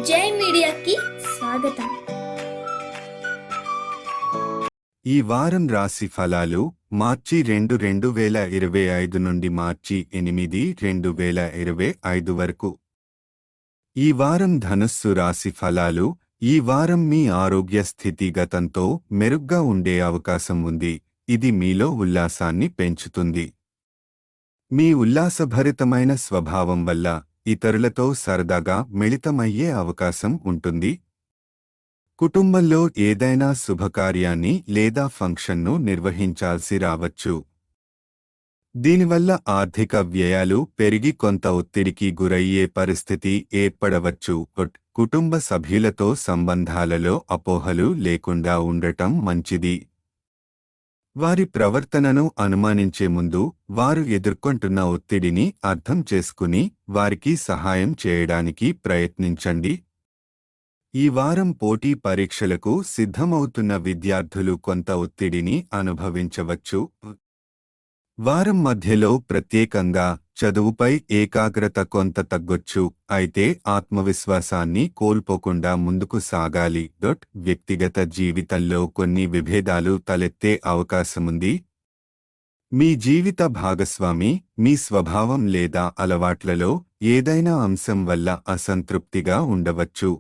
జై మీడియాకి స్వాగతం. ఈ వారం రాశి ఫలాలు మార్చి 2, 2025 నుండి మార్చి 8, 2025 వరకు. ఈ వారం ధనుస్సు రాశి ఫలాలు. ఈ వారం మీ ఆరోగ్య స్థితి గతంతో మెరుగ్గా ఉండే అవకాశం ఉంది. ఇది మీలో ఉల్లాసాన్ని పెంచుతుంది. మీ ఉల్లాసభరితమైన స్వభావం వల్ల ఇతరులతో సరదాగా మిళితమయ్యే అవకాశం ఉంటుంది. కుటుంబంలో ఏదైనా శుభకార్యాన్ని లేదా ఫంక్షన్ను నిర్వహించాల్సి రావచ్చు. దీనివల్ల ఆర్థిక వ్యయాలు పెరిగి కొంత ఒత్తిడికి గురయ్యే పరిస్థితి ఏర్పడవచ్చు. కుటుంబ సభ్యులతో సంబంధాలలో అపోహలు లేకుండా ఉండటం మంచిది. వారి ప్రవర్తనను అనుమానించే ముందు వారు ఎదుర్కొంటున్న ఒత్తిడిని అర్థం చేసుకుని వారికి సహాయం చేయడానికి ప్రయత్నించండి. ఈ వారం పోటీ పరీక్షలకు సిద్ధమవుతున్న విద్యార్థులు కొంత ఒత్తిడిని అనుభవించవచ్చు. వారం మధ్యలో ప్రత్యేకంగా చదువుపై ఏకాగ్రత కొంత తగ్గొచ్చు. అయితే ఆత్మవిశ్వాసాన్ని కోల్పోకుండా ముందుకు సాగాలి. వ్యక్తిగత జీవితంలో కొన్ని విభేదాలు తలెత్తే అవకాశముంది. మీ జీవిత భాగస్వామి మీ స్వభావం లేదా అలవాట్లలో ఏదైనా అంశం వల్ల అసంతృప్తిగా ఉండవచ్చు.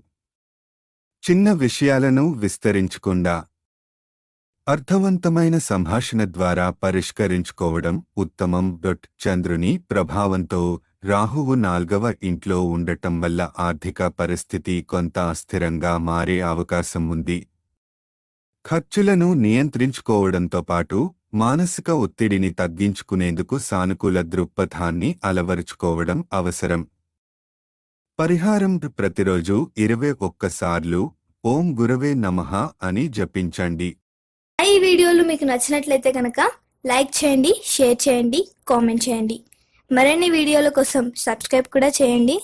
చిన్న విషయాలను విస్తరించకుండా అర్థవంతమైన సంభాషణ ద్వారా పరిష్కరించుకోవడం ఉత్తమం. చంద్రుని ప్రభావంతో రాహువు 4వ ఇంట్లో ఉండటం వల్ల ఆర్థిక పరిస్థితి కొంత అస్థిరంగా మారే అవకాశం ఉంది. ఖర్చులను నియంత్రించుకోవడంతో పాటు మానసిక ఒత్తిడిని తగ్గించుకునేందుకు సానుకూల దృక్పథాన్ని అలవరుచుకోవడం అవసరం. పరిహారం: ప్రతిరోజు 21 సార్లు ఓం గురవే నమః అని జపించండి. ఈ వీడియోలు మీకు నచ్చినట్లయితే కనుక లైక్ చేయండి, షేర్ చేయండి, కామెంట్ చేయండి. మరిన్ని వీడియోల కోసం సబ్స్క్రైబ్ కూడా చేయండి.